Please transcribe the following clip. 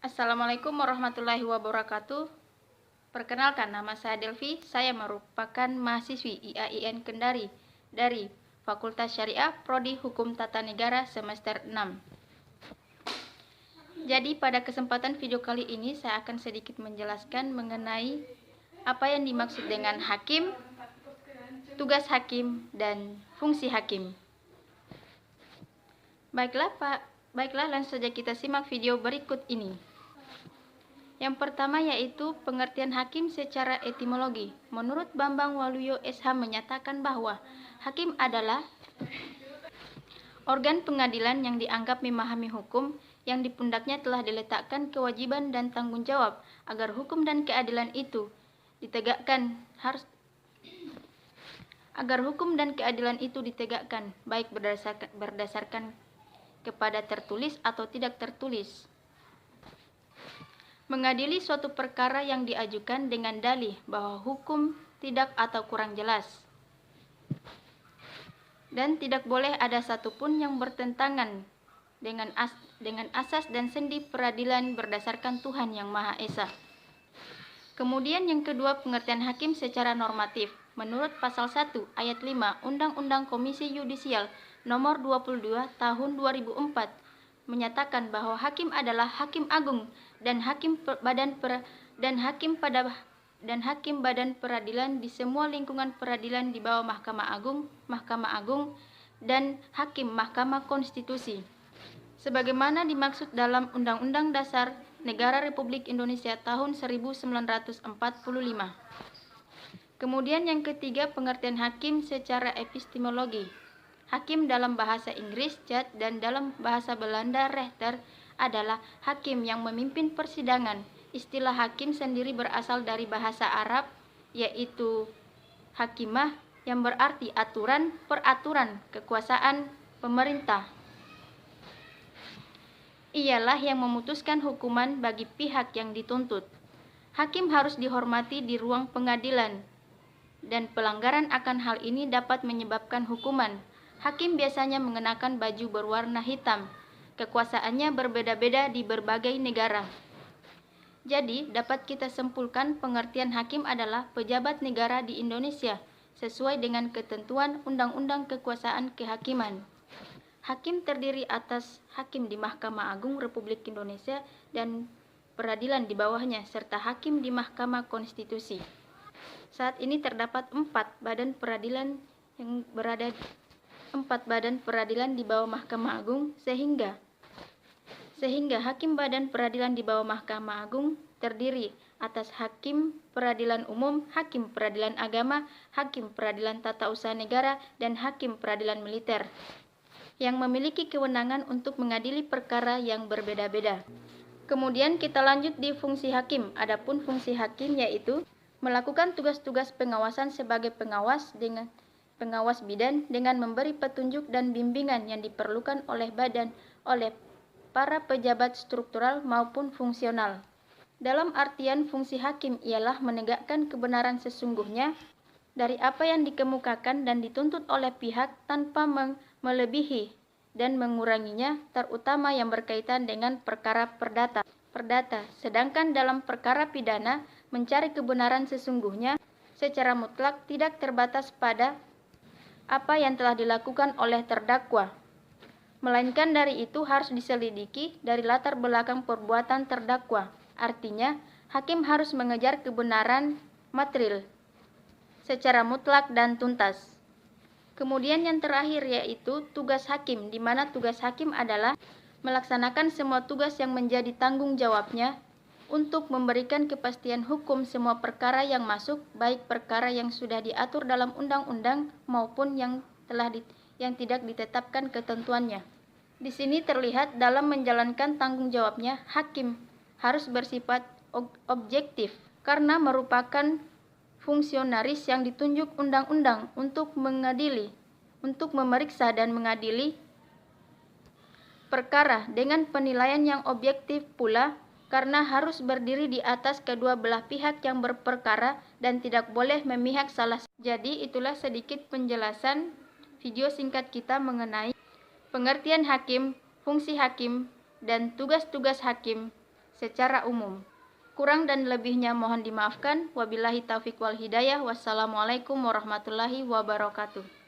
Assalamualaikum warahmatullahi wabarakatuh. Perkenalkan, nama saya Delvi. Saya merupakan mahasiswi IAIN Kendari dari Fakultas Syariah Prodi Hukum Tata Negara semester 6. Jadi pada kesempatan video kali ini saya akan sedikit menjelaskan mengenai apa yang dimaksud dengan hakim, tugas hakim, dan fungsi hakim. Baiklah langsung saja kita simak video berikut ini. Yang pertama yaitu pengertian hakim secara etimologi. Menurut Bambang Waluyo SH menyatakan bahwa hakim adalah organ pengadilan yang dianggap memahami hukum, yang di pundaknya telah diletakkan kewajiban dan tanggung jawab agar hukum dan keadilan itu ditegakkan baik berdasarkan kepada tertulis atau tidak tertulis. Mengadili suatu perkara yang diajukan dengan dalih bahwa hukum tidak atau kurang jelas, dan tidak boleh ada satupun yang bertentangan dengan asas dan sendi peradilan berdasarkan Tuhan Yang Maha Esa. Kemudian yang kedua, pengertian hakim secara normatif. Menurut pasal 1 ayat 5 Undang-Undang Komisi Yudisial nomor 22 tahun 2004 menyatakan bahwa hakim adalah hakim agung dan hakim badan peradilan di semua lingkungan peradilan di bawah Mahkamah Agung dan hakim Mahkamah Konstitusi sebagaimana dimaksud dalam Undang-Undang Dasar Negara Republik Indonesia tahun 1945. Kemudian yang ketiga, pengertian hakim secara epistemologi. Hakim dalam bahasa Inggris judge dan dalam bahasa Belanda rechter adalah hakim yang memimpin persidangan. Istilah hakim sendiri berasal dari bahasa Arab yaitu hakimah yang berarti aturan, peraturan, kekuasaan pemerintah. Ialah yang memutuskan hukuman bagi pihak yang dituntut. Hakim harus dihormati di ruang pengadilan dan pelanggaran akan hal ini dapat menyebabkan hukuman. Hakim biasanya mengenakan baju berwarna hitam. Kekuasaannya berbeda-beda di berbagai negara. Jadi, dapat kita simpulkan pengertian hakim adalah pejabat negara di Indonesia sesuai dengan ketentuan Undang-Undang Kekuasaan Kehakiman. Hakim terdiri atas hakim di Mahkamah Agung Republik Indonesia dan peradilan di bawahnya serta hakim di Mahkamah Konstitusi. Saat ini terdapat 4 badan peradilan di bawah Mahkamah Agung sehingga hakim badan peradilan di bawah Mahkamah Agung terdiri atas hakim peradilan umum, hakim peradilan agama, hakim peradilan tata usaha negara, dan hakim peradilan militer yang memiliki kewenangan untuk mengadili perkara yang berbeda-beda. Kemudian kita lanjut di fungsi hakim. Adapun fungsi hakim yaitu melakukan tugas-tugas pengawasan sebagai pengawas bidan dengan memberi petunjuk dan bimbingan yang diperlukan oleh para pejabat struktural maupun fungsional. Dalam artian fungsi hakim ialah menegakkan kebenaran sesungguhnya dari apa yang dikemukakan dan dituntut oleh pihak tanpa melebihi dan menguranginya, terutama yang berkaitan dengan perkara perdata. Sedangkan dalam perkara pidana, mencari kebenaran sesungguhnya secara mutlak tidak terbatas pada apa yang telah dilakukan oleh terdakwa, melainkan dari itu harus diselidiki dari latar belakang perbuatan terdakwa. Artinya, hakim harus mengejar kebenaran material secara mutlak dan tuntas. Kemudian yang terakhir yaitu tugas hakim, di mana tugas hakim adalah melaksanakan semua tugas yang menjadi tanggung jawabnya untuk memberikan kepastian hukum semua perkara yang masuk, baik perkara yang sudah diatur dalam undang-undang maupun yang tidak ditetapkan ketentuannya. Di sini terlihat dalam menjalankan tanggung jawabnya, hakim harus bersifat objektif karena merupakan fungsionaris yang ditunjuk undang-undang untuk memeriksa dan mengadili perkara dengan penilaian yang objektif pula, karena harus berdiri di atas kedua belah pihak yang berperkara dan tidak boleh memihak salah. Jadi itulah sedikit penjelasan video singkat kita mengenai pengertian hakim, fungsi hakim, dan tugas-tugas hakim secara umum. Kurang dan lebihnya mohon dimaafkan. Wabillahi taufiq wal hidayah. Wassalamualaikum warahmatullahi wabarakatuh.